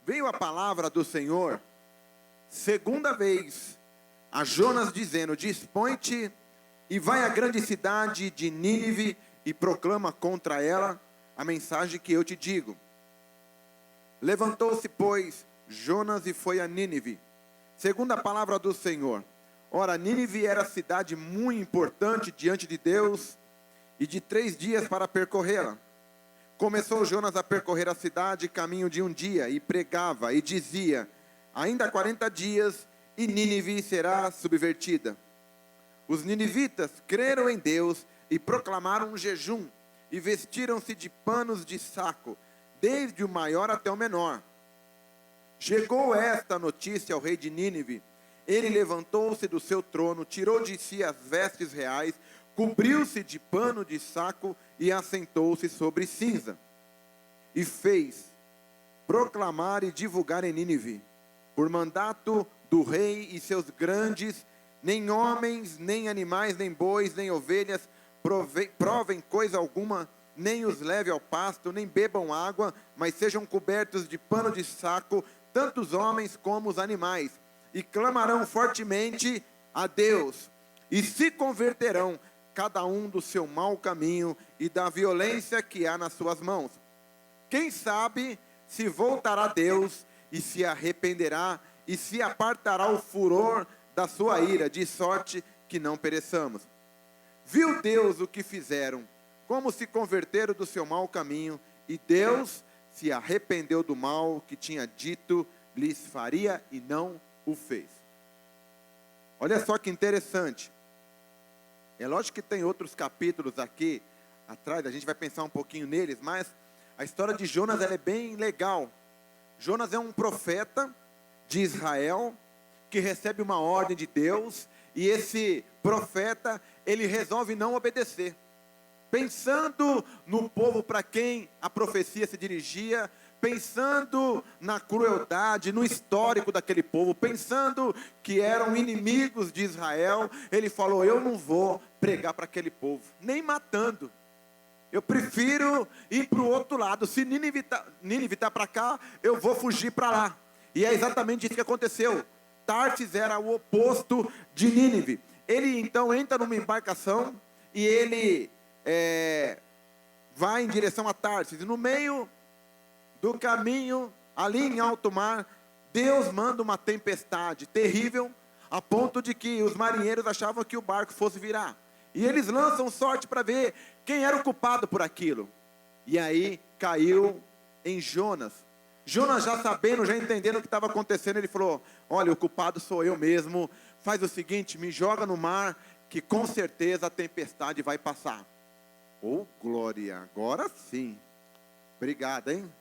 Veio a palavra do Senhor, segunda vez, a Jonas dizendo: dispõe-te e vai à grande cidade de Nínive e proclama contra ela a mensagem que eu te digo. Levantou-se, pois, Jonas e foi a Nínive, segundo a palavra do Senhor. Ora, Nínive era cidade muito importante diante de Deus, e de 3 dias para percorrê-la. Começou Jonas a percorrer a cidade, caminho de um dia, e pregava, e dizia: ainda 40 dias, e Nínive será subvertida. Os ninivitas creram em Deus, e proclamaram um jejum, e vestiram-se de panos de saco, desde o maior até o menor. Chegou esta notícia ao rei de Nínive. Ele levantou-se do seu trono, tirou de si as vestes reais, cobriu-se de pano de saco e assentou-se sobre cinza. E fez proclamar e divulgar em Nínive, por mandato do rei e seus grandes: nem homens, nem animais, nem bois, nem ovelhas provem coisa alguma, nem os leve ao pasto, nem bebam água, mas sejam cobertos de pano de saco, tanto os homens como os animais, e clamarão fortemente a Deus, e se converterão cada um do seu mau caminho e da violência que há nas suas mãos. Quem sabe se voltará a Deus e se arrependerá e se apartará o furor da sua ira, de sorte que não pereçamos. Viu Deus o que fizeram, como se converteram do seu mau caminho, e Deus se arrependeu do mal que tinha dito lhes faria e não o fez. Olha só que interessante. É lógico que tem outros capítulos aqui atrás, a gente vai pensar um pouquinho neles, mas a história de Jonas ela é bem legal. Jonas é um profeta de Israel que recebe uma ordem de Deus, e esse profeta, ele resolve não obedecer. Pensando no povo para quem a profecia se dirigia, pensando na crueldade, no histórico daquele povo, pensando que eram inimigos de Israel, ele falou: eu não vou pregar para aquele povo, nem matando. Eu prefiro ir para o outro lado. Se Nínive está para cá, eu vou fugir para lá. E é exatamente isso que aconteceu. Tarsis era o oposto de Nínive. Ele então entra numa embarcação e ele vai em direção a Tarsis. E no meio do caminho, ali em alto mar, Deus manda uma tempestade terrível, a ponto de que os marinheiros achavam que o barco fosse virar. E eles lançam sorte para ver quem era o culpado por aquilo. E aí caiu em Jonas. Jonas, já sabendo, já entendendo o que estava acontecendo, ele falou: olha, o culpado sou eu mesmo. Faz o seguinte, me joga no mar, que com certeza a tempestade vai passar. Oh, glória, agora sim. Obrigado, hein?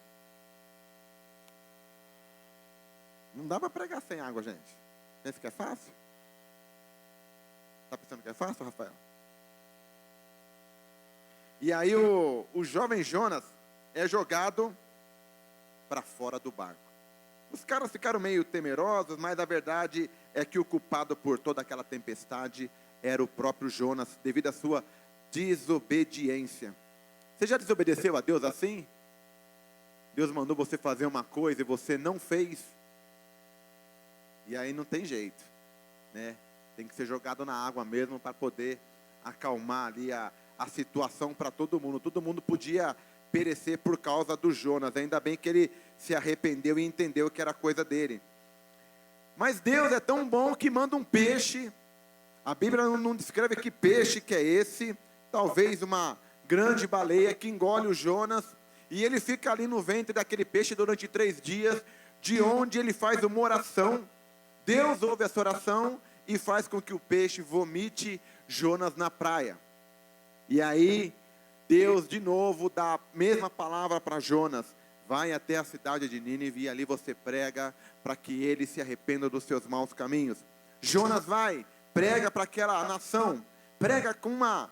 Não dá para pregar sem água, gente. Pensa que é fácil? Está pensando que é fácil, Rafael? E aí o jovem Jonas é jogado para fora do barco. Os caras ficaram meio temerosos, mas a verdade é que o culpado por toda aquela tempestade era o próprio Jonas, devido à sua desobediência. Você já desobedeceu a Deus assim? Deus mandou você fazer uma coisa e você não fez? E aí não tem jeito, né? Tem que ser jogado na água mesmo para poder acalmar ali a situação para todo mundo. Todo mundo podia perecer por causa do Jonas. Ainda bem que ele se arrependeu e entendeu que era coisa dele. Mas Deus é tão bom que manda um peixe. A Bíblia não descreve que peixe que é esse. Talvez uma grande baleia que engole o Jonas. E ele fica ali no ventre daquele peixe durante 3 dias, de onde ele faz uma oração. Deus ouve essa oração e faz com que o peixe vomite Jonas na praia. E aí, Deus de novo dá a mesma palavra para Jonas: vai até a cidade de Nínive e ali você prega para que eles se arrependam dos seus maus caminhos. Jonas vai, prega para aquela nação, prega com uma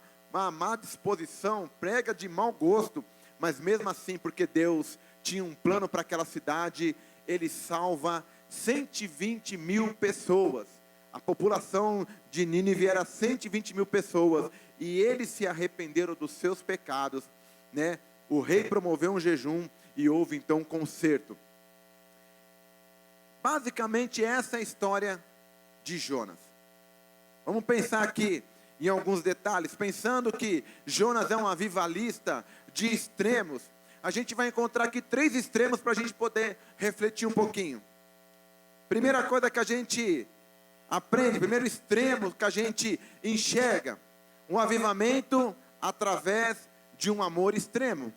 má disposição, prega de mau gosto, mas mesmo assim, porque Deus tinha um plano para aquela cidade, ele salva 120 mil pessoas. A população de Nínive era 120 mil pessoas, e eles se arrependeram dos seus pecados, né? O rei promoveu um jejum e houve então um conserto. Basicamente essa é a história de Jonas. Vamos pensar aqui em alguns detalhes, pensando que Jonas é um avivalista de extremos. A gente vai encontrar aqui 3 extremos para a gente poder refletir um pouquinho. Primeira coisa que a gente aprende, primeiro extremo que a gente enxerga, um avivamento através de um amor extremo.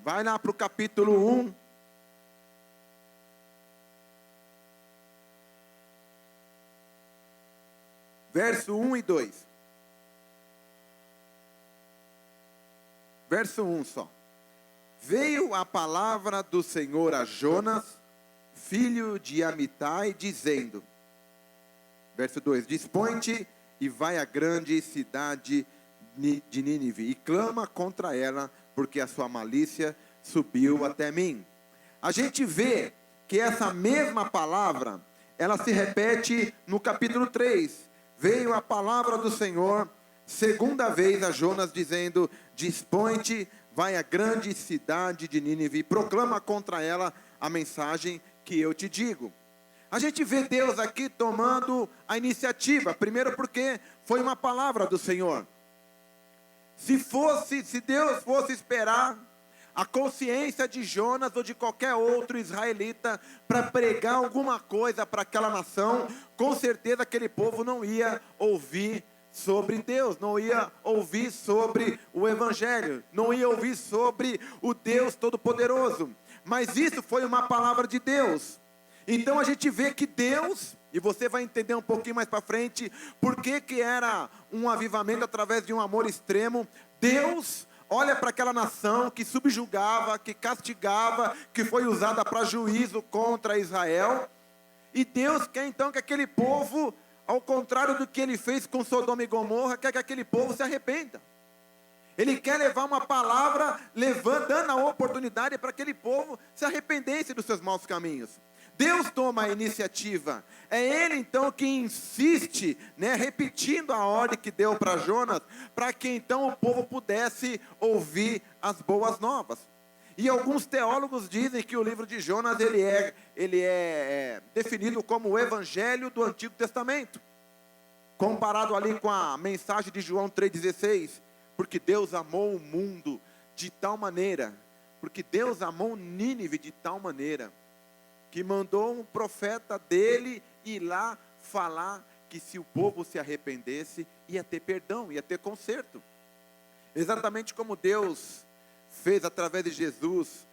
Vai lá para o capítulo 1. Verso 1 e 2. Verso 1 só. Veio a palavra do Senhor a Jonas, filho de Amitai, dizendo. Verso 2. Dispõe-te e vai à grande cidade de Nínive e clama contra ela, porque a sua malícia subiu até mim. A gente vê que essa mesma palavra, ela se repete no capítulo 3. Veio a palavra do Senhor, segunda vez a Jonas, dizendo, dispõe-te, vai à grande cidade de Nínive e proclama contra ela a mensagem que eu te digo. A gente vê Deus aqui tomando a iniciativa, primeiro porque foi uma palavra do Senhor. Se Deus fosse esperar a consciência de Jonas ou de qualquer outro israelita para pregar alguma coisa para aquela nação, com certeza aquele povo não ia ouvir sobre Deus, não ia ouvir sobre o Evangelho, não ia ouvir sobre o Deus Todo-Poderoso. Mas isso foi uma palavra de Deus. Então a gente vê que Deus, e você vai entender um pouquinho mais para frente, por que era um avivamento através de um amor extremo. Deus olha para aquela nação que subjugava, que castigava, que foi usada para juízo contra Israel. E Deus quer então que aquele povo, ao contrário do que ele fez com Sodoma e Gomorra, quer que aquele povo se arrependa. Ele quer levar uma palavra, dando a oportunidade para aquele povo se arrependesse dos seus maus caminhos. Deus toma a iniciativa. É Ele então que insiste, né, repetindo a ordem que deu para Jonas, para que então o povo pudesse ouvir as boas novas. E alguns teólogos dizem que o livro de Jonas ele é definido como o Evangelho do Antigo Testamento, comparado ali com a mensagem de João 3,16, porque Deus amou o mundo de tal maneira, porque Deus amou Nínive de tal maneira, que mandou um profeta dele ir lá falar que se o povo se arrependesse, ia ter perdão, ia ter conserto. Exatamente como Deus fez através de Jesus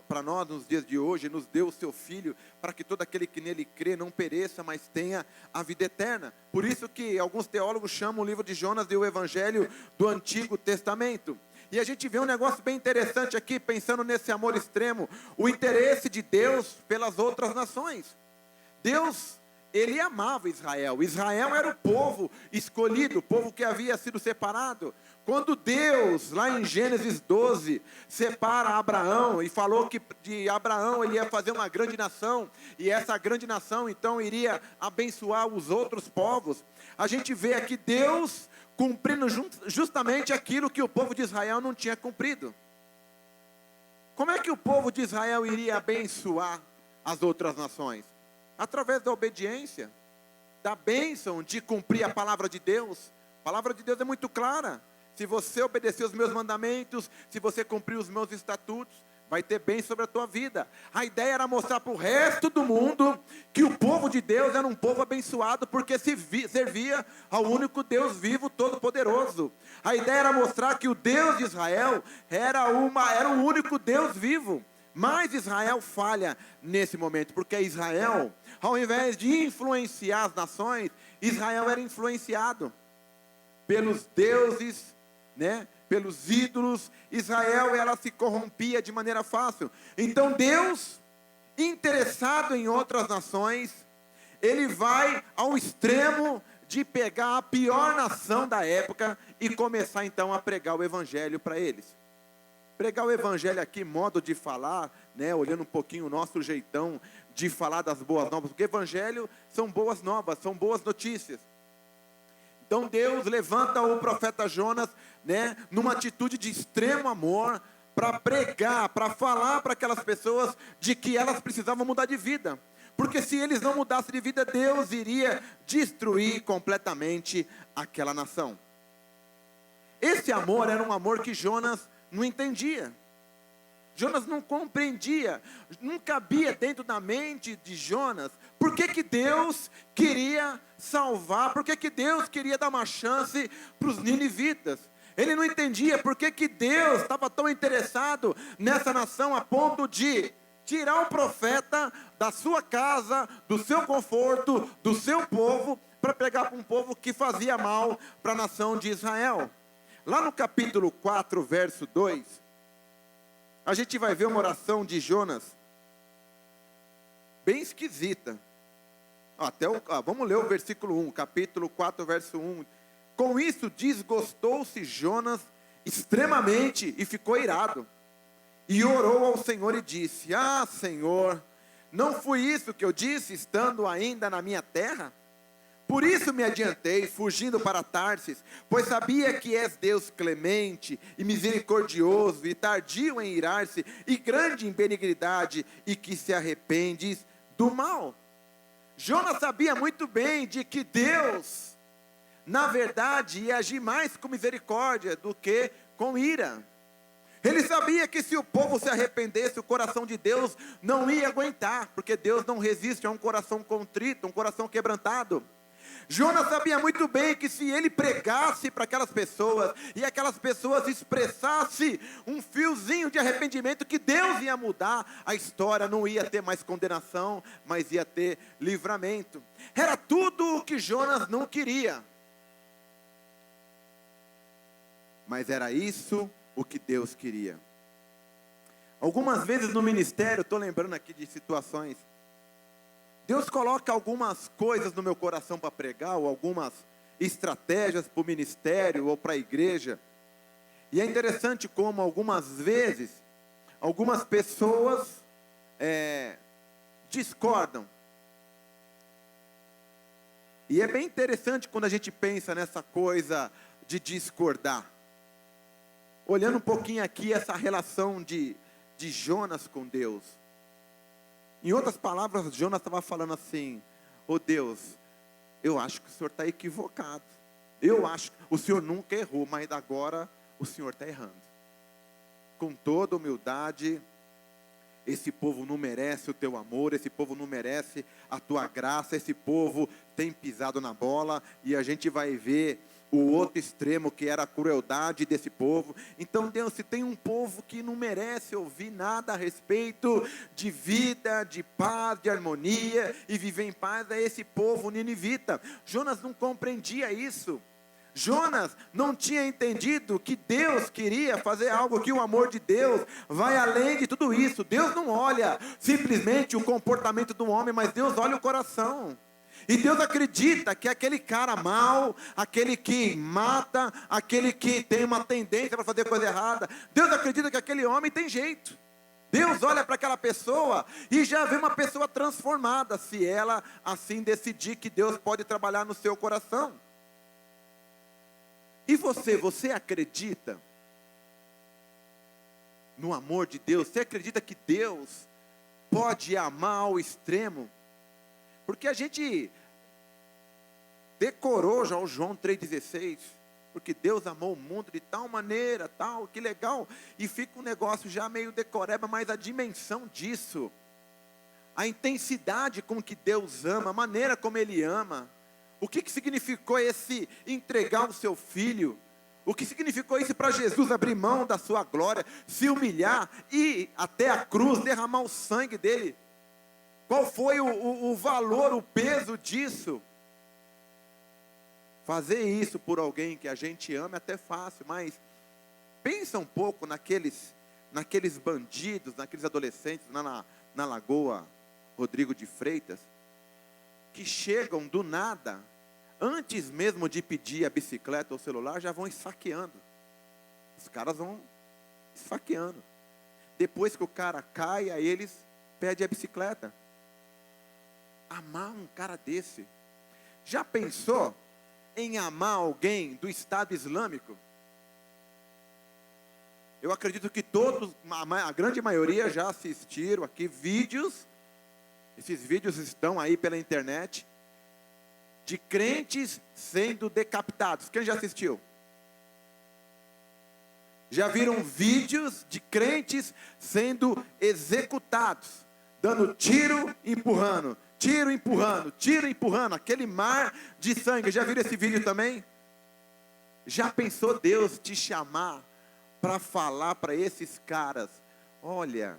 para nós nos dias de hoje, nos deu o seu Filho, para que todo aquele que nele crê não pereça, mas tenha a vida eterna. Por isso que alguns teólogos chamam o livro de Jonas de o Evangelho do Antigo Testamento. E a gente vê um negócio bem interessante aqui, pensando nesse amor extremo, o interesse de Deus pelas outras nações. Deus, Ele amava Israel. Israel era o povo escolhido, o povo que havia sido separado. Quando Deus, lá em Gênesis 12, separa Abraão e falou que de Abraão ele ia fazer uma grande nação, e essa grande nação então iria abençoar os outros povos, a gente vê aqui Deus cumprindo justamente aquilo que o povo de Israel não tinha cumprido. Como é que o povo de Israel iria abençoar as outras nações? Através da obediência, da bênção de cumprir a palavra de Deus. A palavra de Deus é muito clara. Se você obedecer os meus mandamentos, se você cumprir os meus estatutos, vai ter bem sobre a tua vida. A ideia era mostrar para o resto do mundo que o povo de Deus era um povo abençoado, porque servia ao único Deus vivo, todo-poderoso. A ideia era mostrar que o Deus de Israel era o único Deus vivo. Mas Israel falha nesse momento, porque Israel, ao invés de influenciar as nações, Israel era influenciado pelos deuses, né? Pelos ídolos. Israel, ela se corrompia de maneira fácil. Então Deus, interessado em outras nações, Ele vai ao extremo de pegar a pior nação da época e começar então a pregar o Evangelho para eles. Pregar o evangelho aqui, modo de falar, né, olhando um pouquinho o nosso jeitão de falar das boas novas, porque evangelho são boas novas, são boas notícias. Então Deus levanta o profeta Jonas, né, numa atitude de extremo amor, para pregar, para falar para aquelas pessoas de que elas precisavam mudar de vida. Porque se eles não mudassem de vida, Deus iria destruir completamente aquela nação. Esse amor era um amor que Jonas não entendia. Jonas não compreendia, não cabia dentro da mente de Jonas, por que que Deus queria salvar, por que que Deus queria dar uma chance para os ninivitas. Ele não entendia por que que Deus estava tão interessado nessa nação a ponto de tirar o profeta da sua casa, do seu conforto, do seu povo, para pegar para um povo que fazia mal para a nação de Israel. Lá no capítulo 4, verso 2, a gente vai ver uma oração de Jonas, bem esquisita. Vamos ler o versículo 1, capítulo 4, verso 1. Com isso desgostou-se Jonas extremamente e ficou irado. E orou ao Senhor e disse: Ah, Senhor, não foi isso que eu disse estando ainda na minha terra? Por isso me adiantei, fugindo para Tarsis, pois sabia que és Deus clemente e misericordioso, e tardio em irar-se, e grande em benignidade, e que se arrependes do mal. Jonas sabia muito bem de que Deus, na verdade, ia agir mais com misericórdia do que com ira. Ele sabia que se o povo se arrependesse, o coração de Deus não ia aguentar, porque Deus não resiste a um coração contrito, um coração quebrantado. Jonas sabia muito bem que se ele pregasse para aquelas pessoas, e aquelas pessoas expressassem um fiozinho de arrependimento, que Deus ia mudar a história, não ia ter mais condenação, mas ia ter livramento. Era tudo o que Jonas não queria, mas era isso o que Deus queria. Algumas vezes no ministério, estou lembrando aqui de situações, Deus coloca algumas coisas no meu coração para pregar, ou algumas estratégias para o ministério ou para a igreja. E é interessante como algumas vezes, algumas pessoas discordam. E é bem interessante quando a gente pensa nessa coisa de discordar. Olhando um pouquinho aqui essa relação de Jonas com Deus. Em outras palavras, Jonas estava falando assim: ô Deus, eu acho que o Senhor está equivocado. Eu acho que o Senhor nunca errou, mas agora o Senhor está errando. Com toda humildade, esse povo não merece o teu amor, esse povo não merece a tua graça, esse povo tem pisado na bola, e a gente vai ver o outro extremo, que era a crueldade desse povo. Então Deus, se tem um povo que não merece ouvir nada a respeito de vida, de paz, de harmonia e viver em paz, é esse povo ninivita. Jonas não compreendia isso. Jonas não tinha entendido que Deus queria fazer algo, que o amor de Deus vai além de tudo isso. Deus não olha simplesmente o comportamento do homem, mas Deus olha o coração. E Deus acredita que aquele cara mau, aquele que mata, aquele que tem uma tendência para fazer coisa errada, Deus acredita que aquele homem tem jeito. Deus olha para aquela pessoa e já vê uma pessoa transformada, se ela assim decidir que Deus pode trabalhar no seu coração. E você acredita no amor de Deus? Você acredita que Deus pode amar ao extremo? Porque a gente decorou já o João 3,16, porque Deus amou o mundo de tal maneira, tal, que legal, e fica um negócio já meio decoreba, mas a dimensão disso, a intensidade com que Deus ama, a maneira como Ele ama, o que significou esse entregar o seu filho, o que significou isso para Jesus abrir mão da sua glória, se humilhar, ir até a cruz, derramar o sangue dele. Qual foi o valor, o peso disso? Fazer isso por alguém que a gente ama é até fácil, mas pensa um pouco naqueles bandidos, naqueles adolescentes na Lagoa Rodrigo de Freitas, que chegam do nada, antes mesmo de pedir a bicicleta ou o celular, já vão esfaqueando. Os caras vão esfaqueando. Depois que o cara cai, aí eles pedem a bicicleta. Amar um cara desse. Já pensou em amar alguém do Estado Islâmico? Eu acredito que todos, a grande maioria já assistiram aqui vídeos. Esses vídeos estão aí pela internet. De crentes sendo decapitados. Quem já assistiu? Já viram vídeos de crentes sendo executados, dando tiro, empurrando, tiro, empurrando, tiro, empurrando, aquele mar de sangue. Já viram esse vídeo também? Já pensou Deus te chamar para falar para esses caras: olha,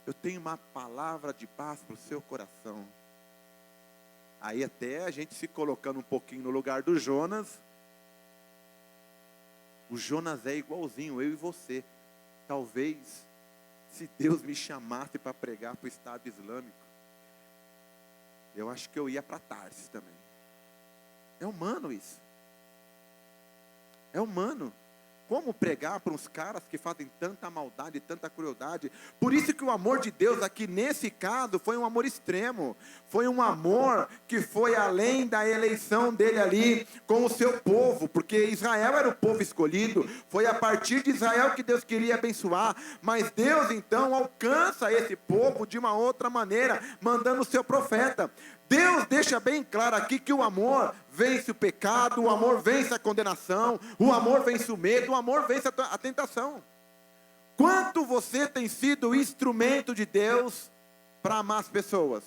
eu tenho uma palavra de paz para o seu coração. Aí até a gente se colocando um pouquinho no lugar do Jonas. O Jonas é igualzinho, eu e você. Talvez, se Deus me chamasse para pregar para o Estado Islâmico, eu acho que eu ia para Tarsis também. É humano isso. É humano. Como pregar para uns caras que fazem tanta maldade, tanta crueldade? Por isso que o amor de Deus aqui nesse caso foi um amor extremo. Foi um amor que foi além da eleição dele ali com o seu povo. Porque Israel era o povo escolhido. Foi a partir de Israel que Deus queria abençoar. Mas Deus então alcança esse povo de uma outra maneira, mandando o seu profeta. Deus deixa bem claro aqui que o amor vence o pecado, o amor vence a condenação, o amor vence o medo, o amor vence a tentação. Quanto você tem sido instrumento de Deus para amar as pessoas?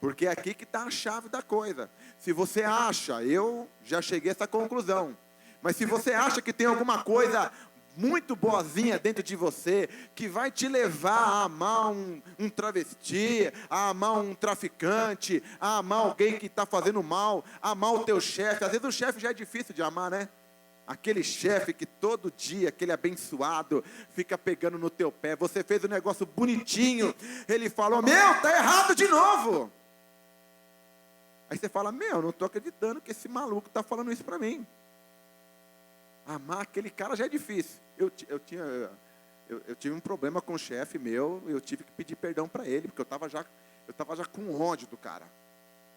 Porque é aqui que está a chave da coisa. Se você acha, eu já cheguei a essa conclusão, mas se você acha que tem alguma coisa muito boazinha dentro de você, que vai te levar a amar um travesti, a amar um traficante, a amar alguém que está fazendo mal, a amar o teu chefe. Às vezes o chefe já é difícil de amar, né? Aquele chefe que todo dia, aquele abençoado, fica pegando no teu pé. Você fez um negócio bonitinho, ele falou: meu, tá errado de novo. Aí você fala: meu, não estou acreditando que esse maluco está falando isso para mim. Amar aquele cara já é difícil. Eu tive um problema com o chefe meu, eu tive que pedir perdão para ele, porque eu estava já com ódio do cara.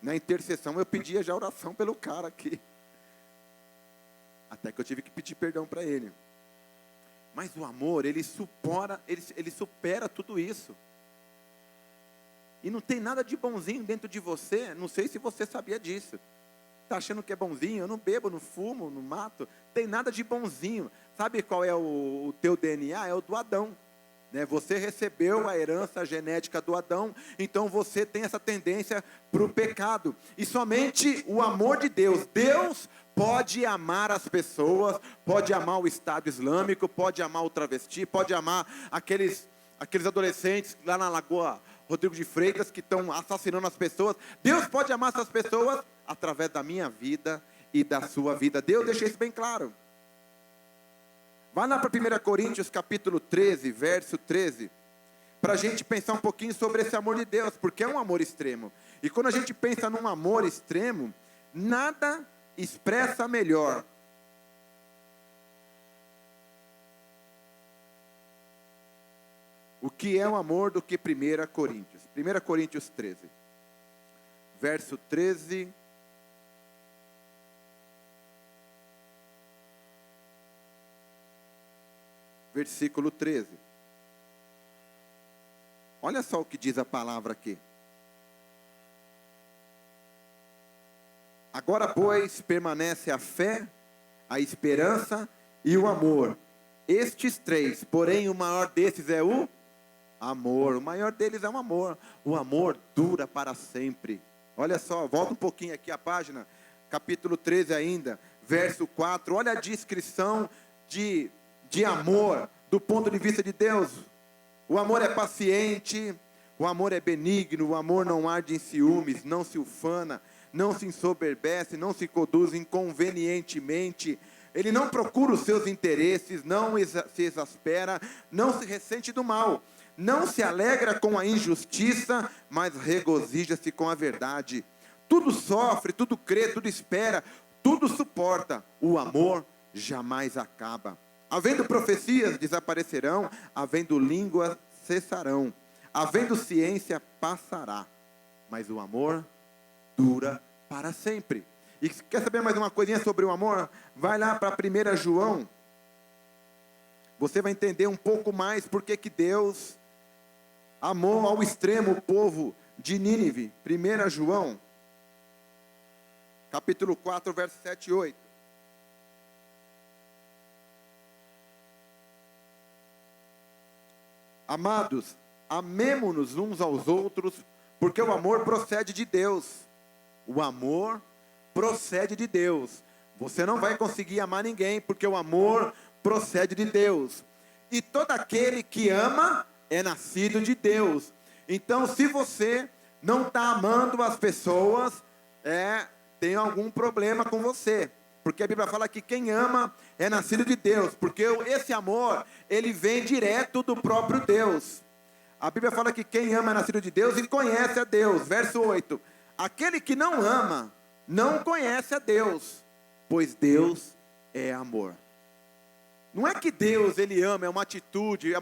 Na intercessão eu pedia já oração pelo cara aqui. Até que eu tive que pedir perdão para ele. Mas o amor, ele supera tudo isso. E não tem nada de bonzinho dentro de você, não sei se você sabia disso. Está achando que é bonzinho? Eu não bebo, não fumo, não mato. Tem nada de bonzinho. Sabe qual é o teu DNA? É o do Adão. Né? Você recebeu a herança genética do Adão, então você tem essa tendência para o pecado. E somente o amor de Deus. Deus pode amar as pessoas, pode amar o Estado Islâmico, pode amar o travesti, pode amar aqueles adolescentes lá na Lagoa Rodrigo de Freitas que estão assassinando as pessoas. Deus pode amar essas pessoas através da minha vida e da sua vida. Deus deixa isso bem claro. Vai lá para 1 Coríntios capítulo 13, verso 13, para a gente pensar um pouquinho sobre esse amor de Deus, porque é um amor extremo. E quando a gente pensa num amor extremo, nada expressa melhor o que é o amor do que 1 Coríntios. 1 Coríntios 13, verso 13... versículo 13. Olha só o que diz a palavra aqui. Agora, pois, permanece a fé, a esperança e o amor. Estes três, porém o maior desses é o amor. O maior deles é o amor. O amor dura para sempre. Olha só, volta um pouquinho aqui a página, capítulo 13 ainda, verso 4. Olha a descrição de amor do ponto de vista de Deus. O amor é paciente, o amor é benigno, o amor não arde em ciúmes, não se ufana, não se ensoberbece, não se conduz inconvenientemente. Ele não procura os seus interesses, não se exaspera, não se ressente do mal, não se alegra com a injustiça, mas regozija-se com a verdade. Tudo sofre, tudo crê, tudo espera, tudo suporta. O amor jamais acaba. Havendo profecias, desaparecerão. Havendo línguas, cessarão. Havendo ciência, passará. Mas o amor dura para sempre. E quer saber mais uma coisinha sobre o amor? Vai lá para 1 João. Você vai entender um pouco mais porque que Deus amou ao extremo o povo de Nínive. 1 João, capítulo 4, verso 7 e 8. Amados, amemo-nos uns aos outros, porque o amor procede de Deus. O amor procede de Deus. Você não vai conseguir amar ninguém, porque o amor procede de Deus. E todo aquele que ama é nascido de Deus. Então, se você não está amando as pessoas, tem algum problema com você. Porque a Bíblia fala que quem ama é nascido de Deus. Porque esse amor, ele vem direto do próprio Deus. A Bíblia fala que quem ama é nascido de Deus e conhece a Deus. Verso 8. Aquele que não ama, não conhece a Deus, pois Deus é amor. Não é que Deus, ele ama, é uma atitude,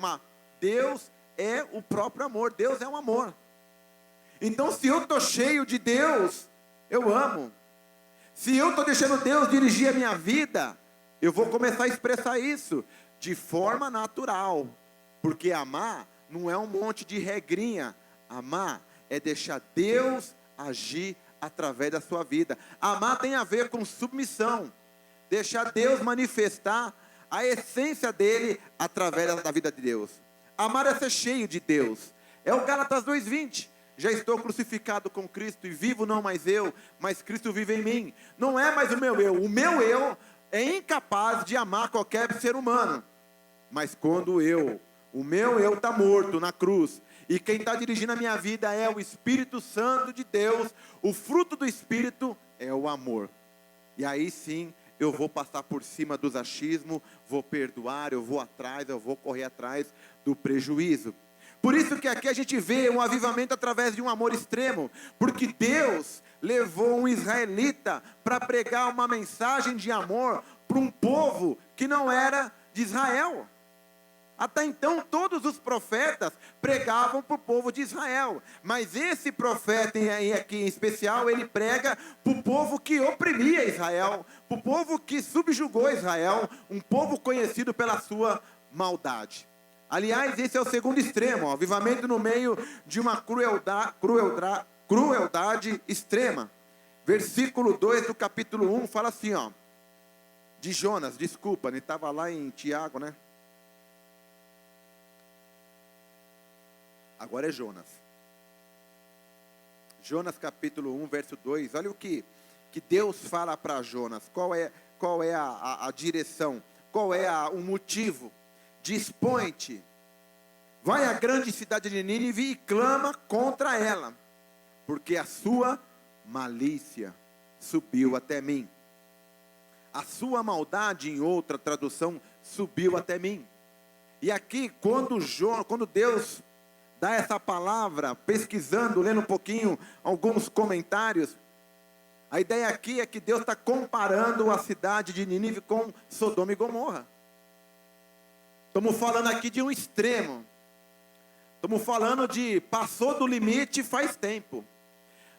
Deus é o próprio amor, Deus é um amor. Então, se eu estou cheio de Deus, eu amo. Se eu estou deixando Deus dirigir a minha vida, eu vou começar a expressar isso de forma natural. Porque amar não é um monte de regrinha. Amar é deixar Deus agir através da sua vida. Amar tem a ver com submissão. Deixar Deus manifestar a essência dele através da vida de Deus. Amar é ser cheio de Deus. É o Gálatas 2:20. Já estou crucificado com Cristo e vivo não mais eu, mas Cristo vive em mim. Não é mais o meu eu. O meu eu é incapaz de amar qualquer ser humano. Mas quando o meu eu está morto na cruz, e quem está dirigindo a minha vida é o Espírito Santo de Deus, o fruto do Espírito é o amor. E aí sim, eu vou passar por cima dos achismos, vou perdoar, eu vou atrás, eu vou correr atrás do prejuízo. Por isso que aqui a gente vê um avivamento através de um amor extremo, porque Deus levou um israelita para pregar uma mensagem de amor para um povo que não era de Israel. Até então todos os profetas pregavam para o povo de Israel, mas esse profeta aqui em especial, ele prega para o povo que oprimia Israel, para o povo que subjugou Israel, um povo conhecido pela sua maldade. Aliás, esse é o segundo extremo, avivamento no meio de uma crueldade extrema. Versículo 2 do capítulo 1 fala assim, de Jonas, desculpa, ele estava lá em Tiago, né? Agora é Jonas. Jonas capítulo 1, verso 2. Olha o que Deus fala para Jonas. Qual é a direção? Qual é o motivo? Dispõe-te, vai à grande cidade de Nínive e clama contra ela, porque a sua malícia subiu até mim. A sua maldade, em outra tradução, subiu até mim. E aqui, quando Deus dá essa palavra, pesquisando, lendo um pouquinho, alguns comentários, a ideia aqui é que Deus está comparando a cidade de Nínive com Sodoma e Gomorra. Estamos falando aqui de um extremo. Estamos falando de passou do limite faz tempo.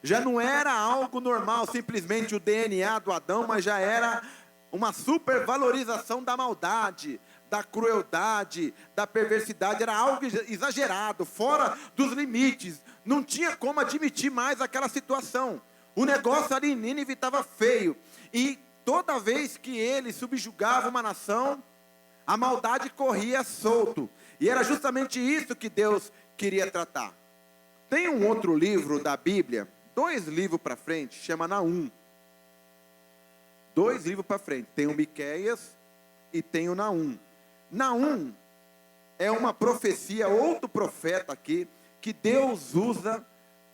Já não era algo normal, simplesmente o DNA do Adão, mas já era uma supervalorização da maldade, da crueldade, da perversidade. Era algo exagerado, fora dos limites. Não tinha como admitir mais aquela situação. O negócio ali em Nínive estava feio. E toda vez que ele subjugava uma nação, a maldade corria solto. E era justamente isso que Deus queria tratar. Tem um outro livro da Bíblia, 2 livros para frente, chama Naum. 2 livros para frente. Tem o Miqueias e tem o Naum. Naum é uma profecia, outro profeta aqui, que Deus usa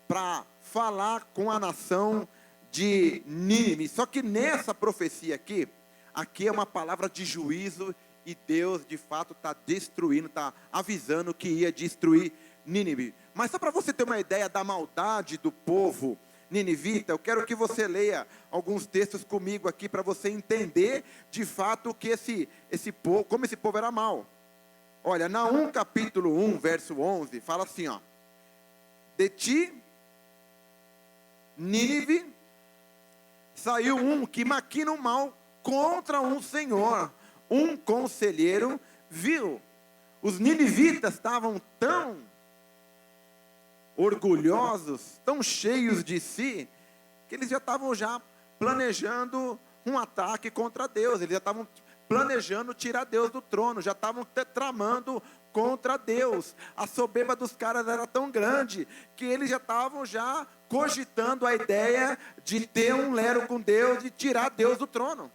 para falar com a nação de Nínive. Só que nessa profecia aqui é uma palavra de juízo. E Deus, de fato, está destruindo, está avisando que ia destruir Nínive. Mas só para você ter uma ideia da maldade do povo ninivita, eu quero que você leia alguns textos comigo aqui para você entender de fato que esse povo, como esse povo era mau. Olha, Naum capítulo 1, verso 11, fala assim, ó: de ti, Nínive, saiu um que maquina o mal contra um senhor, um conselheiro vil. Os ninivitas estavam tão orgulhosos, tão cheios de si, que eles já estavam planejando um ataque contra Deus. Eles já estavam planejando tirar Deus do trono, já estavam tramando contra Deus. A soberba dos caras era tão grande que eles já estavam cogitando a ideia de ter um lero com Deus e tirar Deus do trono.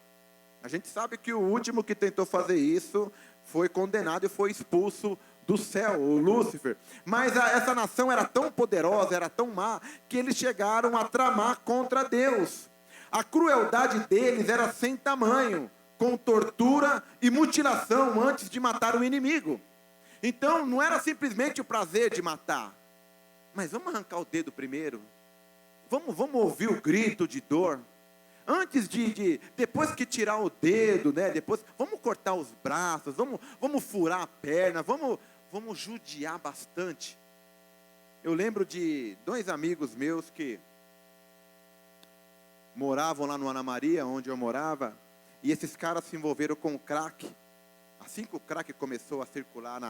A gente sabe que o último que tentou fazer isso foi condenado e foi expulso do céu, o Lúcifer. Mas essa nação era tão poderosa, era tão má, que eles chegaram a tramar contra Deus. A crueldade deles era sem tamanho, com tortura e mutilação antes de matar o inimigo. Então não era simplesmente o prazer de matar, mas vamos arrancar o dedo primeiro, vamos ouvir o grito de dor, antes depois que tirar o dedo, né? Depois vamos cortar os braços, vamos furar a perna, vamos judiar bastante. Eu lembro de 2 amigos meus que moravam lá no Ana Maria, onde eu morava, e esses caras se envolveram com o crack. Assim que o crack começou a circular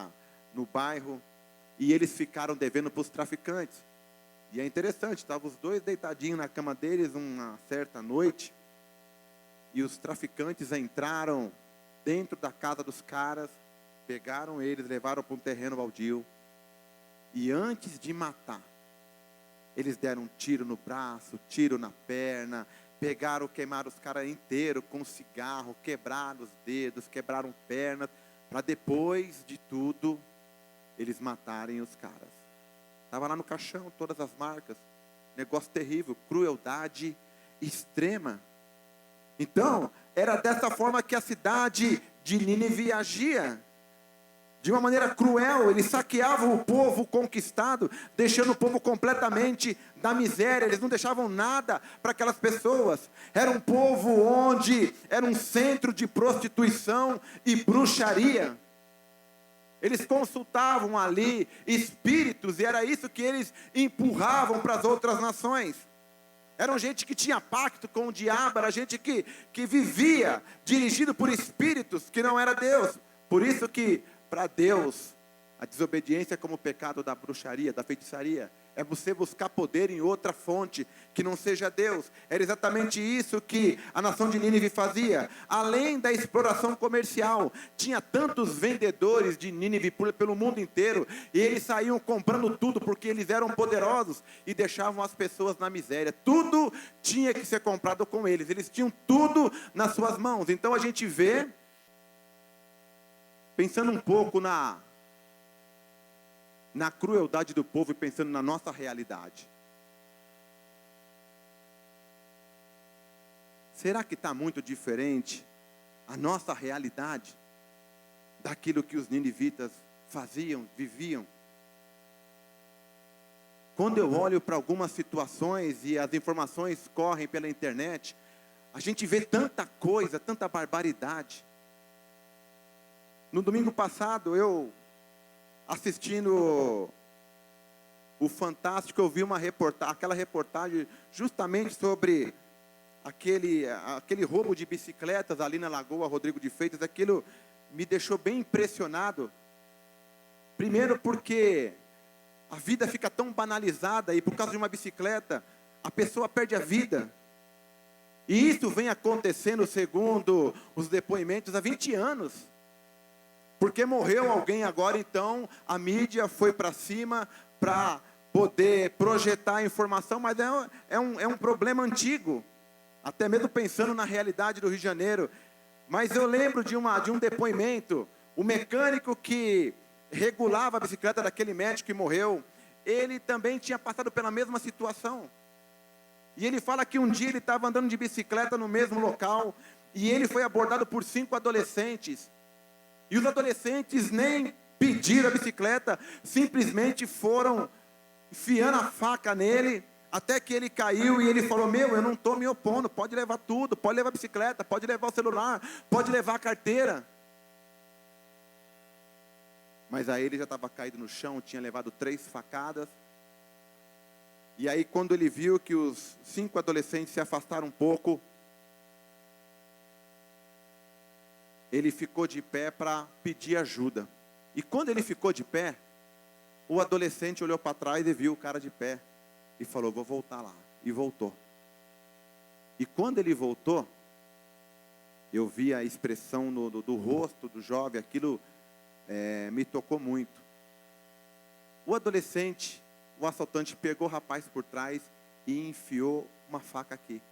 no bairro, e eles ficaram devendo para os traficantes. E é interessante, estavam os 2 deitadinhos na cama deles uma certa noite, e os traficantes entraram dentro da casa dos caras, pegaram eles, levaram para um terreno baldio, e antes de matar, eles deram um tiro no braço, tiro na perna, queimaram os caras inteiros com cigarro, quebraram os dedos, quebraram pernas, para depois de tudo, eles matarem os caras. Estava lá no caixão, todas as marcas, negócio terrível, crueldade extrema. Então, era dessa forma que a cidade de Nínive agia. De uma maneira cruel, eles saqueavam o povo conquistado, deixando o povo completamente na miséria. Eles não deixavam nada para aquelas pessoas. Era um povo onde era um centro de prostituição e bruxaria. Eles consultavam ali espíritos, e era isso que eles empurravam para as outras nações. Eram gente que tinha pacto com o diabo, era gente que vivia dirigido por espíritos que não era Deus. Por isso que para Deus, a desobediência é como o pecado da bruxaria, da feitiçaria. É você buscar poder em outra fonte que não seja Deus. Era exatamente isso que a nação de Nínive fazia. Além da exploração comercial, tinha tantos vendedores de Nínive pelo mundo inteiro, e eles saíam comprando tudo porque eles eram poderosos e deixavam as pessoas na miséria. Tudo tinha que ser comprado com eles. Eles tinham tudo nas suas mãos. Então a gente vê, pensando um pouco na crueldade do povo e pensando na nossa realidade. Será que está muito diferente a nossa realidade daquilo que os ninivitas faziam, viviam? Quando eu olho para algumas situações e as informações correm pela internet, a gente vê tanta coisa, tanta barbaridade. No domingo passado, eu assistindo o Fantástico, eu vi aquela reportagem justamente sobre aquele roubo de bicicletas ali na Lagoa Rodrigo de Freitas. Aquilo me deixou bem impressionado. Primeiro porque a vida fica tão banalizada, e por causa de uma bicicleta, a pessoa perde a vida. E isso vem acontecendo, segundo os depoimentos, há 20 anos. Porque morreu alguém agora, então a mídia foi para cima para poder projetar a informação, mas é um problema antigo, até mesmo pensando na realidade do Rio de Janeiro. Mas eu lembro de um depoimento, o mecânico que regulava a bicicleta daquele médico que morreu, ele também tinha passado pela mesma situação. E ele fala que um dia ele estava andando de bicicleta no mesmo local, e ele foi abordado por 5 adolescentes. E os adolescentes nem pediram a bicicleta, simplesmente foram enfiando a faca nele, Até que ele caiu e ele falou: meu, eu não estou me opondo, pode levar tudo, pode levar a bicicleta, pode levar o celular, pode levar a carteira. Mas aí ele já estava caído no chão, tinha levado 3 facadas. E aí quando ele viu que os 5 adolescentes se afastaram um pouco, ele ficou de pé para pedir ajuda. E quando ele ficou de pé, o adolescente olhou para trás e viu o cara de pé. E falou: vou voltar lá. E voltou. E quando ele voltou, eu vi a expressão do rosto do jovem, aquilo me tocou muito. O adolescente, o assaltante, pegou o rapaz por trás e enfiou uma faca aqui.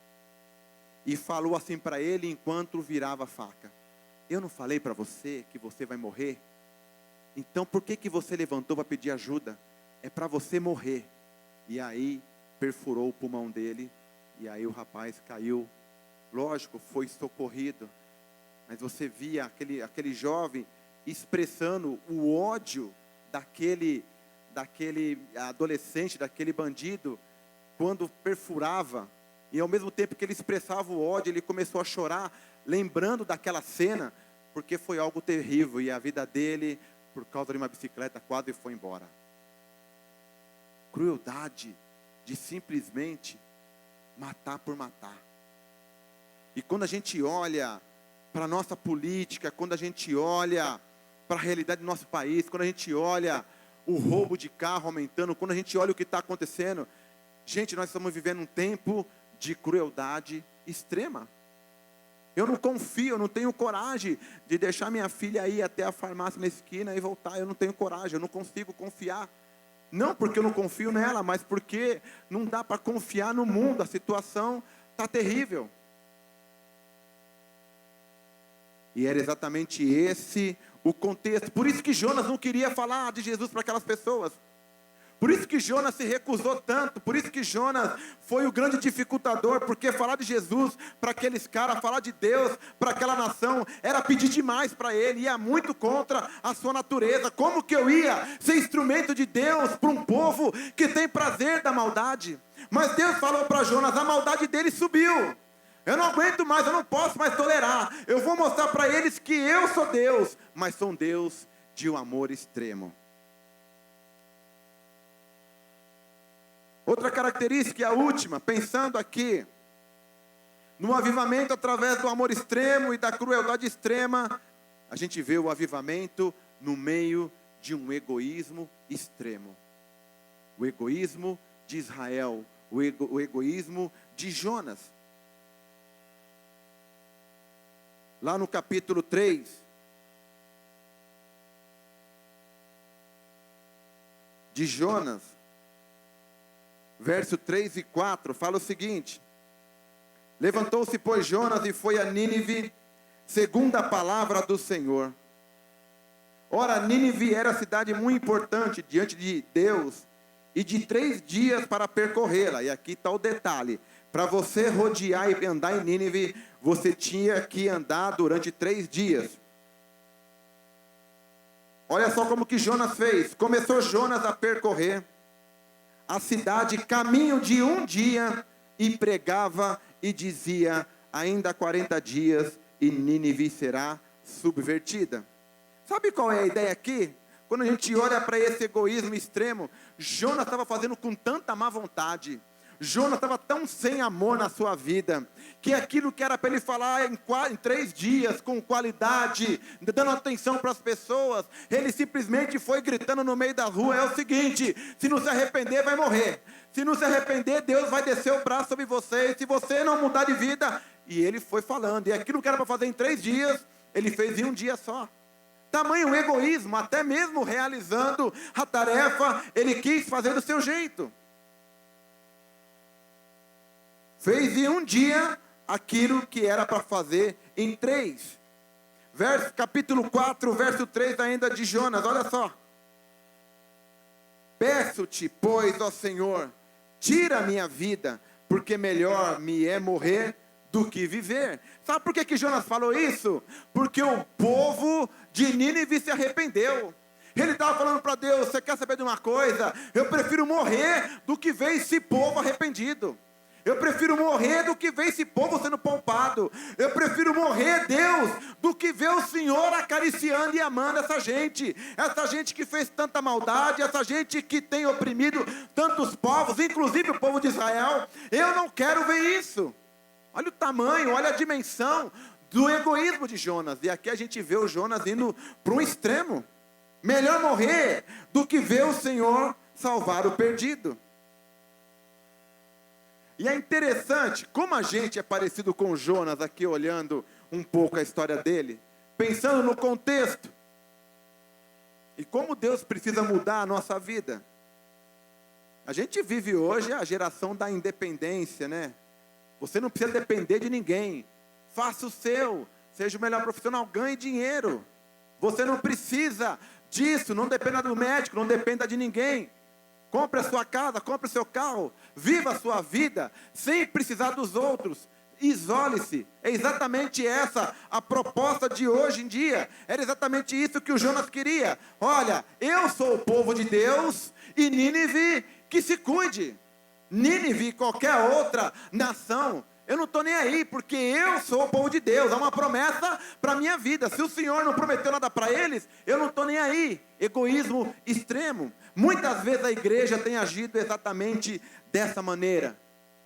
E falou assim para ele enquanto virava a faca: eu não falei para você que você vai morrer? Então por que você levantou para pedir ajuda? É para você morrer. E aí perfurou o pulmão dele. E aí o rapaz caiu. Lógico, foi socorrido. Mas você via aquele jovem expressando o ódio daquele adolescente, daquele bandido, quando perfurava. E ao mesmo tempo que ele expressava o ódio, ele começou a chorar, lembrando daquela cena, porque foi algo terrível. E a vida dele, por causa de uma bicicleta, quase foi embora. Crueldade de simplesmente matar por matar. E quando a gente olha para a nossa política, quando a gente olha para a realidade do nosso país, quando a gente olha o roubo de carro aumentando, quando a gente olha o que está acontecendo, gente, nós estamos vivendo um tempo de crueldade extrema. Eu não confio, eu não tenho coragem de deixar minha filha ir até a farmácia na esquina e voltar. Eu não tenho coragem, eu não consigo confiar. Não porque eu não confio nela, mas porque não dá para confiar no mundo. A situação está terrível. E era exatamente esse o contexto. Por isso que Jonas não queria falar de Jesus para aquelas pessoas. Por isso que Jonas se recusou tanto. Por isso que Jonas foi o grande dificultador. Porque falar de Jesus para aqueles caras, falar de Deus para aquela nação, era pedir demais para ele. Ia muito contra a sua natureza. Como que eu ia ser instrumento de Deus para um povo que tem prazer da maldade? Mas Deus falou para Jonas: a maldade dele subiu. Eu não aguento mais, eu não posso mais tolerar. Eu vou mostrar para eles que eu sou Deus, mas sou um Deus de um amor extremo. Outra característica, e a última, pensando aqui no avivamento através do amor extremo e da crueldade extrema, a gente vê o avivamento no meio de um egoísmo extremo. O egoísmo de Israel, o egoísmo de Jonas. Lá no capítulo 3, de Jonas, verso 3 e 4, fala o seguinte: levantou-se, pois, Jonas e foi a Nínive, segundo a palavra do Senhor. Ora, Nínive era cidade muito importante diante de Deus, e de 3 dias para percorrê-la. E aqui está o detalhe: para você rodear e andar em Nínive, você tinha que andar durante 3 dias. Olha só como que Jonas fez. Começou Jonas a percorrer a cidade caminho de 1 dia, e pregava e dizia: ainda 40 dias e Nínive será subvertida. Sabe qual é a ideia aqui? Quando a gente olha para esse egoísmo extremo, Jonas estava fazendo com tanta má vontade, Jonas estava tão sem amor na sua vida, que aquilo que era para ele falar em 3 dias, com qualidade, dando atenção para as pessoas, ele simplesmente foi gritando no meio da rua: é o seguinte, se não se arrepender vai morrer, se não se arrepender Deus vai descer o braço sobre você, se você não mudar de vida. E ele foi falando, e aquilo que era para fazer em 3 dias, ele fez em 1 dia só. Tamanho egoísmo, até mesmo realizando a tarefa, ele quis fazer do seu jeito. Fez em 1 dia aquilo que era para fazer em 3. Capítulo 4, verso 3 ainda de Jonas, olha só. Peço-te, pois, ó Senhor, tira a minha vida, porque melhor me é morrer do que viver. Sabe por que Jonas falou isso? Porque o povo de Nínive se arrependeu. Ele estava falando para Deus: você quer saber de uma coisa? Eu prefiro morrer do que ver esse povo arrependido. Eu prefiro morrer do que ver esse povo sendo poupado. Eu prefiro morrer, Deus, do que ver o Senhor acariciando e amando essa gente que fez tanta maldade, essa gente que tem oprimido tantos povos, inclusive o povo de Israel. Eu não quero ver isso. Olha o tamanho, olha a dimensão do egoísmo de Jonas. E aqui a gente vê o Jonas indo para um extremo. Melhor morrer do que ver o Senhor salvar o perdido. E é interessante como a gente é parecido com Jonas aqui, olhando um pouco a história dele, pensando no contexto. E como Deus precisa mudar a nossa vida. A gente vive hoje a geração da independência, né? Você não precisa depender de ninguém. Faça o seu, seja o melhor profissional, ganhe dinheiro. Você não precisa disso, não dependa do médico, não dependa de ninguém. Compre a sua casa, compre o seu carro, viva a sua vida, sem precisar dos outros. Isole-se. É exatamente essa a proposta de hoje em dia. Era exatamente isso que o Jonas queria. Olha, eu sou o povo de Deus e Nínive que se cuide. Nínive e qualquer outra nação, eu não estou nem aí, porque eu sou o povo de Deus. É uma promessa para a minha vida. Se o Senhor não prometeu nada para eles, eu não estou nem aí. Egoísmo extremo. Muitas vezes a igreja tem agido exatamente dessa maneira.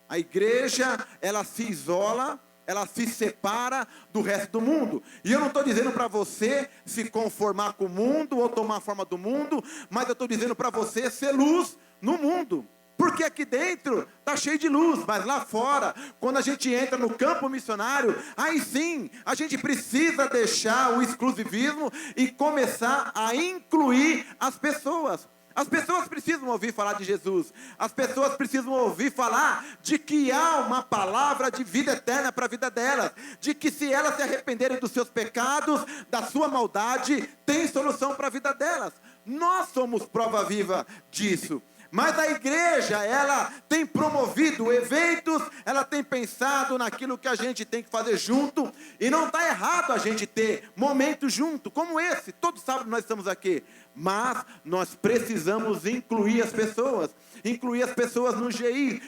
A igreja, ela se isola, ela se separa do resto do mundo. E eu não estou dizendo para você se conformar com o mundo ou tomar a forma do mundo, mas eu estou dizendo para você ser luz no mundo. Porque aqui dentro está cheio de luz, mas lá fora, quando a gente entra no campo missionário, aí sim, a gente precisa deixar o exclusivismo e começar a incluir as pessoas. As pessoas precisam ouvir falar de Jesus. As pessoas precisam ouvir falar de que há uma palavra de vida eterna para a vida delas. De que se elas se arrependerem dos seus pecados, da sua maldade, tem solução para a vida delas. Nós somos prova viva disso. Mas a igreja, ela tem promovido eventos, ela tem pensado naquilo que a gente tem que fazer junto, e não está errado a gente ter momentos junto, como esse, todos sabem que nós estamos aqui, mas nós precisamos incluir as pessoas no GI,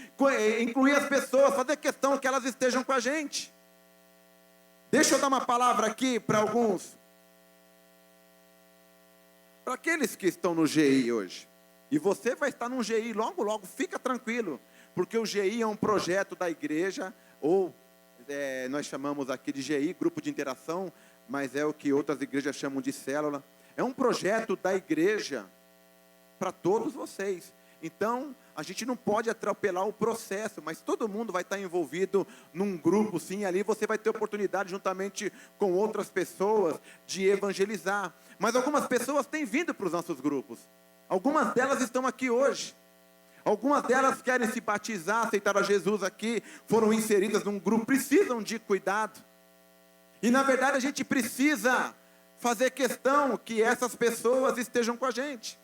incluir as pessoas, fazer questão que elas estejam com a gente. Deixa eu dar uma palavra aqui para alguns, para aqueles que estão no GI hoje. E você vai estar num GI logo, logo, fica tranquilo, porque o GI é um projeto da igreja, ou nós chamamos aqui de GI, Grupo de Interação, mas é o que outras igrejas chamam de célula. É um projeto da igreja para todos vocês. Então, a gente não pode atropelar o processo, mas todo mundo vai estar envolvido num grupo, sim, ali você vai ter oportunidade, juntamente com outras pessoas, de evangelizar. Mas algumas pessoas têm vindo para os nossos grupos. Algumas delas estão aqui hoje. Algumas delas querem se batizar, aceitar a Jesus aqui, foram inseridas num grupo, precisam de cuidado. E na verdade a gente precisa fazer questão que essas pessoas estejam com a gente.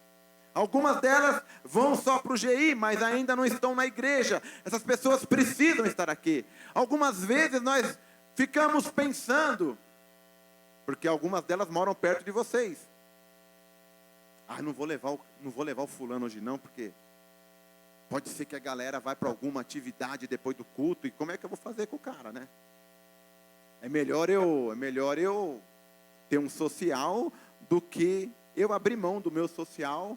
Algumas delas vão só para o GI, mas ainda não estão na igreja. Essas pessoas precisam estar aqui. Algumas vezes nós ficamos pensando, porque algumas delas moram perto de vocês. Não vou levar o fulano hoje não, porque pode ser que a galera vá para alguma atividade depois do culto, e como é que eu vou fazer com o cara, né? É melhor eu ter um social do que eu abrir mão do meu social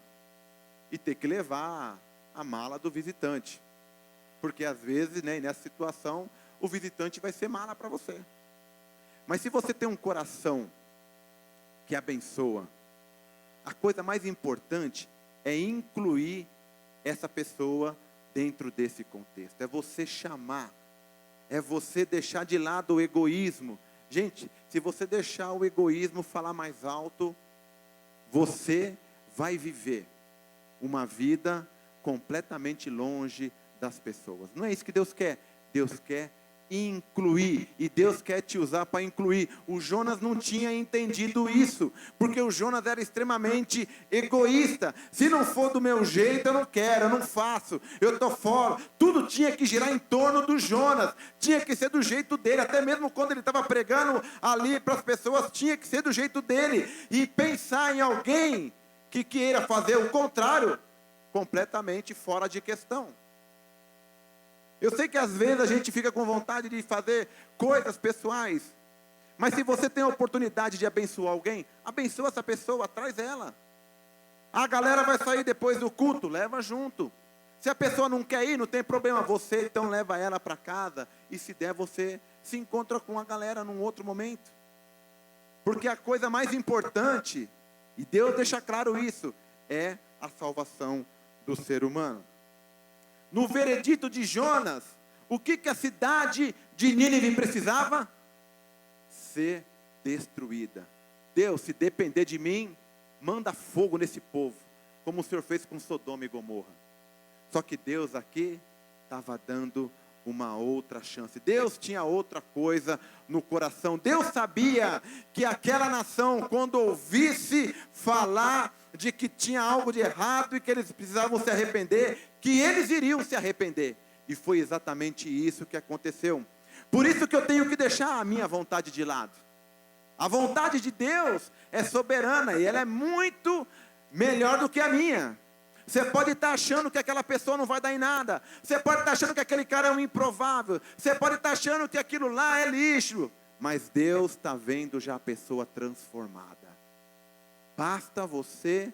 e ter que levar a mala do visitante. Porque às vezes, né, nessa situação, o visitante vai ser mala para você. Mas se você tem um coração que abençoa, a coisa mais importante é incluir essa pessoa dentro desse contexto. É você chamar, é você deixar de lado o egoísmo. Gente, se você deixar o egoísmo falar mais alto, você vai viver uma vida completamente longe das pessoas. Não é isso que Deus quer. Deus quer incluir, e Deus quer te usar para incluir. O Jonas não tinha entendido isso, porque o Jonas era extremamente egoísta. Se não for do meu jeito, eu não quero, eu não faço, eu estou fora. Tudo tinha que girar em torno do Jonas, tinha que ser do jeito dele. Até mesmo quando ele estava pregando ali para as pessoas, tinha que ser do jeito dele. E pensar em alguém que queira fazer o contrário, completamente fora de questão. Eu sei que às vezes a gente fica com vontade de fazer coisas pessoais, mas se você tem a oportunidade de abençoar alguém, abençoa essa pessoa, traz ela. A galera vai sair depois do culto, leva junto. Se a pessoa não quer ir, não tem problema, você então leva ela para casa, e se der, você se encontra com a galera num outro momento. Porque a coisa mais importante, e Deus deixa claro isso, é a salvação do ser humano. No veredito de Jonas, o que a cidade de Nínive precisava? Ser destruída. Deus, se depender de mim, manda fogo nesse povo, como o Senhor fez com Sodoma e Gomorra. Só que Deus aqui estava dando uma outra chance. Deus tinha outra coisa no coração. Deus sabia que aquela nação, quando ouvisse falar de que tinha algo de errado e que eles precisavam se arrepender, que eles iriam se arrepender. E foi exatamente isso que aconteceu. Por isso que eu tenho que deixar a minha vontade de lado. A vontade de Deus é soberana e ela é muito melhor do que a minha. Você pode estar achando que aquela pessoa não vai dar em nada. Você pode estar achando que aquele cara é um improvável. Você pode estar achando que aquilo lá é lixo. Mas Deus está vendo já a pessoa transformada. Basta você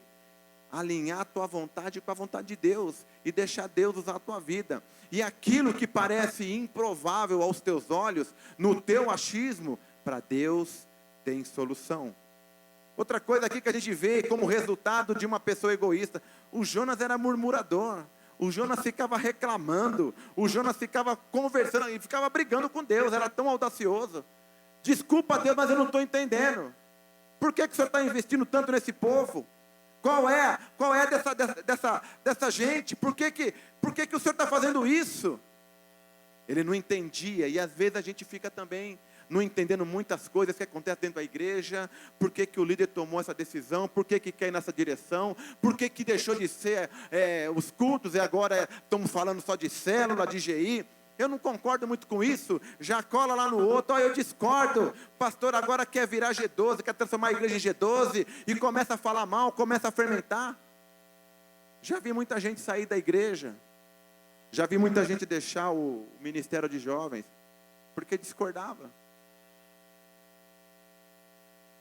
alinhar a tua vontade com a vontade de Deus e deixar Deus usar a tua vida. E aquilo que parece improvável aos teus olhos, no teu achismo, para Deus tem solução. Outra coisa aqui que a gente vê como resultado de uma pessoa egoísta, o Jonas era murmurador, o Jonas ficava reclamando, o Jonas ficava conversando e ficava brigando com Deus, era tão audacioso. Desculpa Deus, mas eu não estou entendendo. Por que o Senhor está investindo tanto nesse povo? Qual é dessa gente? Por que o Senhor está fazendo isso? Ele não entendia, e às vezes a gente fica também não entendendo muitas coisas que acontecem dentro da igreja. Por que o líder tomou essa decisão? Por que quer ir nessa direção? Por que deixou de ser os cultos e agora estamos falando só de célula, de GI? Eu não concordo muito com isso. Já cola lá no outro, eu discordo. Pastor agora quer virar G12, quer transformar a igreja em G12 e começa a falar mal, começa a fermentar. Já vi muita gente sair da igreja. Já vi muita gente deixar o ministério de jovens porque discordava.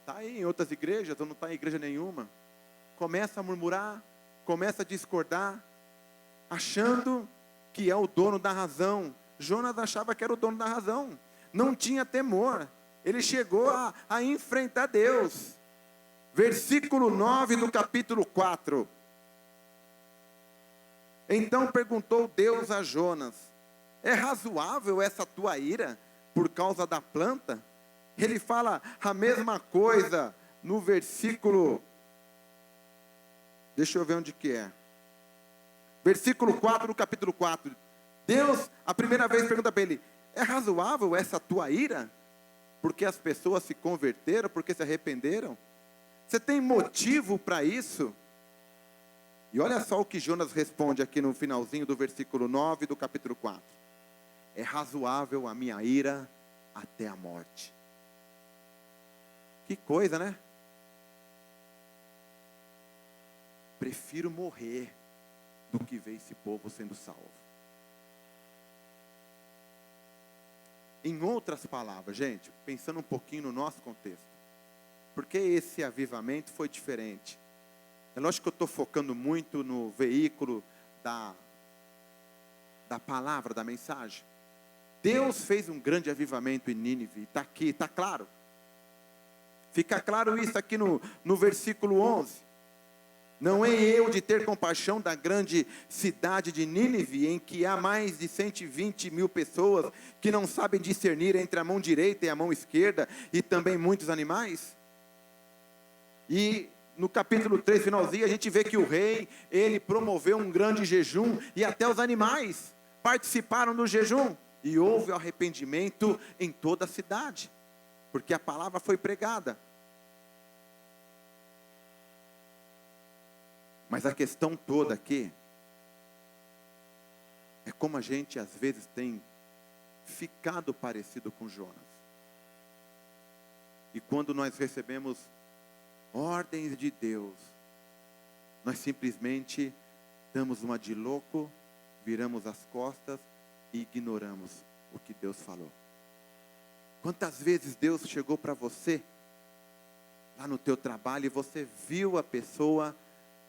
Está aí em outras igrejas ou não está em igreja nenhuma. Começa a murmurar, começa a discordar, achando que é o dono da razão. Jonas achava que era o dono da razão. Não tinha temor. Ele chegou a enfrentar Deus. Versículo 9 do capítulo 4. Então perguntou Deus a Jonas: é razoável essa tua ira por causa da planta? Ele fala a mesma coisa no versículo, deixa eu ver onde que é. Versículo 4 do capítulo 4. Deus, a primeira vez, pergunta para ele: é razoável essa tua ira? Porque as pessoas se converteram, porque se arrependeram? Você tem motivo para isso? E olha só o que Jonas responde aqui no finalzinho do versículo 9 do capítulo 4. É razoável a minha ira até a morte. Que coisa, né? Prefiro morrer do que ver esse povo sendo salvo. Em outras palavras, gente, pensando um pouquinho no nosso contexto, porque esse avivamento foi diferente. É lógico que eu estou focando muito no veículo da palavra, da mensagem. Deus fez um grande avivamento em Nínive, está aqui, está claro. Fica claro isso aqui no versículo 11. Não é eu de ter compaixão da grande cidade de Nínive, em que há mais de 120 mil pessoas que não sabem discernir entre a mão direita e a mão esquerda, e também muitos animais? E no capítulo 3, finalzinho, a gente vê que o rei, ele promoveu um grande jejum, e até os animais participaram do jejum, e houve arrependimento em toda a cidade, porque a palavra foi pregada. Mas a questão toda aqui é como a gente às vezes tem ficado parecido com Jonas. E quando nós recebemos ordens de Deus, nós simplesmente damos uma de louco, viramos as costas e ignoramos o que Deus falou. Quantas vezes Deus chegou para você, lá no teu trabalho, e você viu a pessoa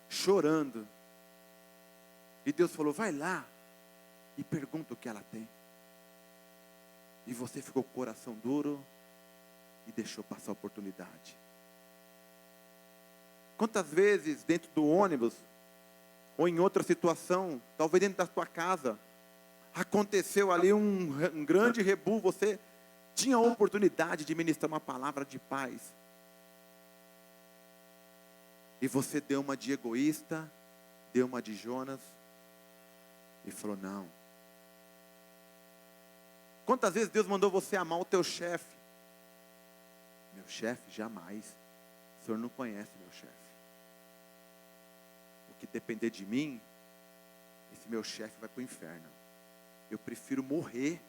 chorando, e Deus falou, vai lá e pergunta o que ela tem. E você ficou com o coração duro e deixou passar a oportunidade. Quantas vezes dentro do ônibus, ou em outra situação, talvez dentro da tua casa, aconteceu ali um grande rebu, você tinha a oportunidade de ministrar uma palavra de paz, e você deu uma de egoísta, deu uma de Jonas, e falou, não. Quantas vezes Deus mandou você amar o teu chefe? Meu chefe, jamais. O senhor não conhece meu chefe. O que depender de mim, esse meu chefe vai para o inferno. Eu prefiro morrer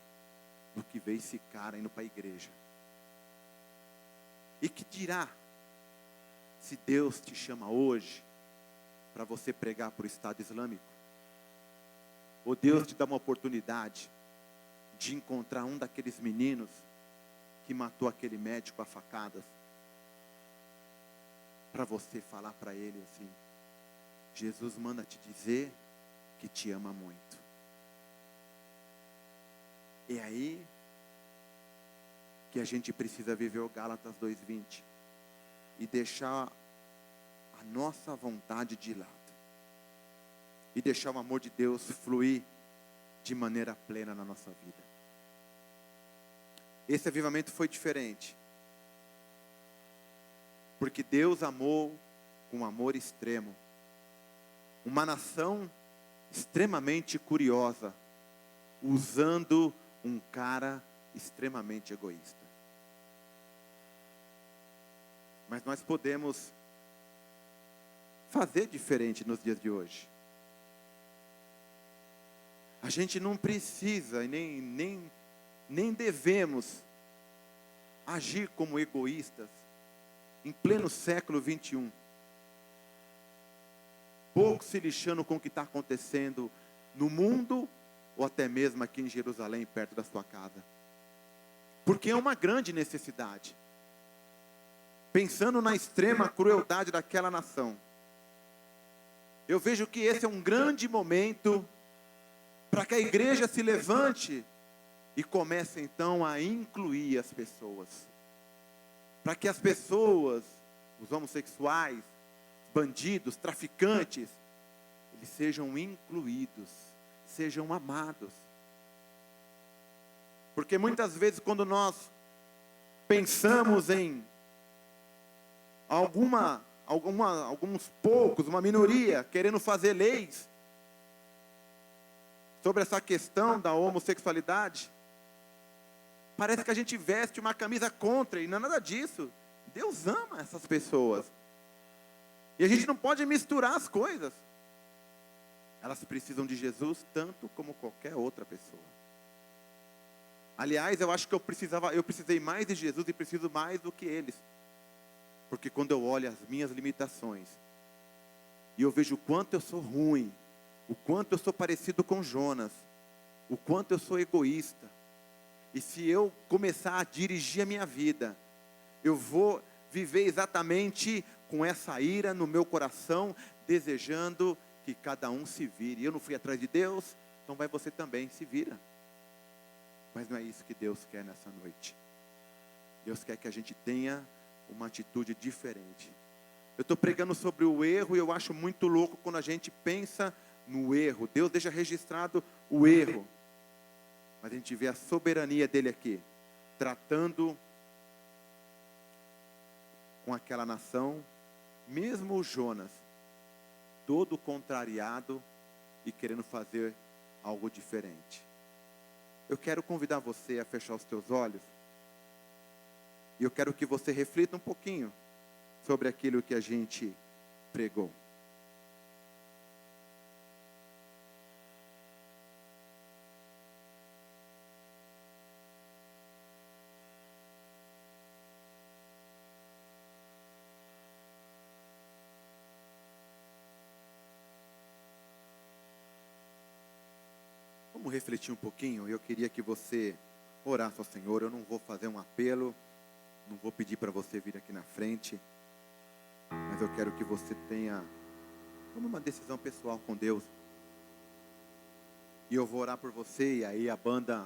do que ver esse cara indo para a igreja. E que dirá, se Deus te chama hoje para você pregar para o Estado Islâmico? Ou Deus te dá uma oportunidade de encontrar um daqueles meninos que matou aquele médico a facadas, para você falar para ele assim, Jesus manda te dizer que te ama muito. É aí que a gente precisa viver o Gálatas 2:20 e deixar a nossa vontade de lado e deixar o amor de Deus fluir de maneira plena na nossa vida. Esse avivamento foi diferente, porque Deus amou com amor extremo uma nação extremamente curiosa, usando um cara extremamente egoísta. Mas nós podemos fazer diferente nos dias de hoje. A gente não precisa e nem devemos agir como egoístas em pleno século 21. Pouco se lixando com o que está acontecendo no mundo ou até mesmo aqui em Jerusalém, perto da sua casa. Porque é uma grande necessidade. Pensando na extrema crueldade daquela nação, eu vejo que esse é um grande momento para que a igreja se levante e comece então a incluir as pessoas. Para que as pessoas, os homossexuais, bandidos, traficantes, eles sejam incluídos, sejam amados. Porque muitas vezes quando nós pensamos em alguns poucos, uma minoria, querendo fazer leis sobre essa questão da homossexualidade, parece que a gente veste uma camisa contra, e não é nada disso. Deus ama essas pessoas. E a gente não pode misturar as coisas. Elas precisam de Jesus tanto como qualquer outra pessoa. Aliás, eu acho que eu precisei mais de Jesus e preciso mais do que eles. Porque quando eu olho as minhas limitações, e eu vejo o quanto eu sou ruim, o quanto eu sou parecido com Jonas, o quanto eu sou egoísta, e se eu começar a dirigir a minha vida, eu vou viver exatamente com essa ira no meu coração, desejando que cada um se vire. Eu não fui atrás de Deus, então vai você também, se vira. Mas não é isso que Deus quer nessa noite. Deus quer que a gente tenha uma atitude diferente. Eu estou pregando sobre o erro e eu acho muito louco quando a gente pensa no erro. Deus deixa registrado o erro. Mas a gente vê a soberania dele aqui, tratando com aquela nação, mesmo o Jonas, todo contrariado e querendo fazer algo diferente. Eu quero convidar você a fechar os teus olhos, e eu quero que você reflita um pouquinho sobre aquilo que a gente pregou. refletir um pouquinho. Eu queria que você orasse ao Senhor. Eu não vou fazer um apelo, não vou pedir para você vir aqui na frente, mas eu quero que você tome uma decisão pessoal com Deus. E eu vou orar por você, e aí a banda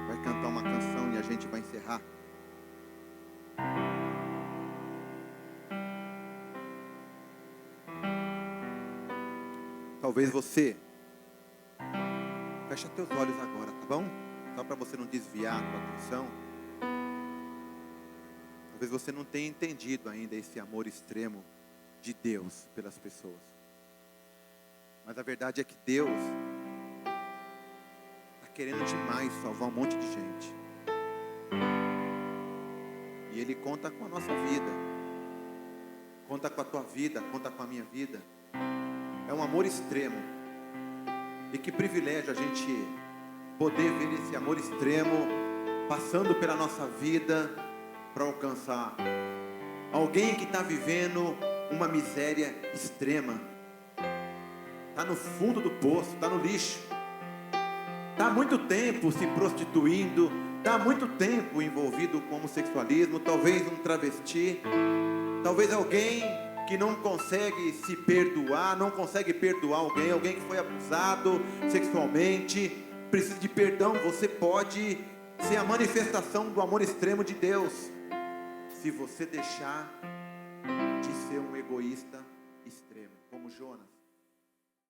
vai cantar uma canção e a gente vai encerrar. Talvez você feche teus olhos agora, tá bom? Só para você não desviar a tua atenção. Talvez você não tenha entendido ainda esse amor extremo de Deus pelas pessoas. Mas a verdade é que Deus está querendo demais salvar um monte de gente. E Ele conta com a nossa vida. Conta com a tua vida, conta com a minha vida. É um amor extremo. E que privilégio a gente poder ver esse amor extremo passando pela nossa vida para alcançar alguém que está vivendo uma miséria extrema. Está no fundo do poço, está no lixo. Está há muito tempo se prostituindo. Está há muito tempo envolvido com homossexualismo. Talvez um travesti. Talvez alguém que não consegue se perdoar, não consegue perdoar alguém que foi abusado sexualmente, precisa de perdão. Você pode ser a manifestação do amor extremo de Deus, se você deixar de ser um egoísta extremo, como Jonas.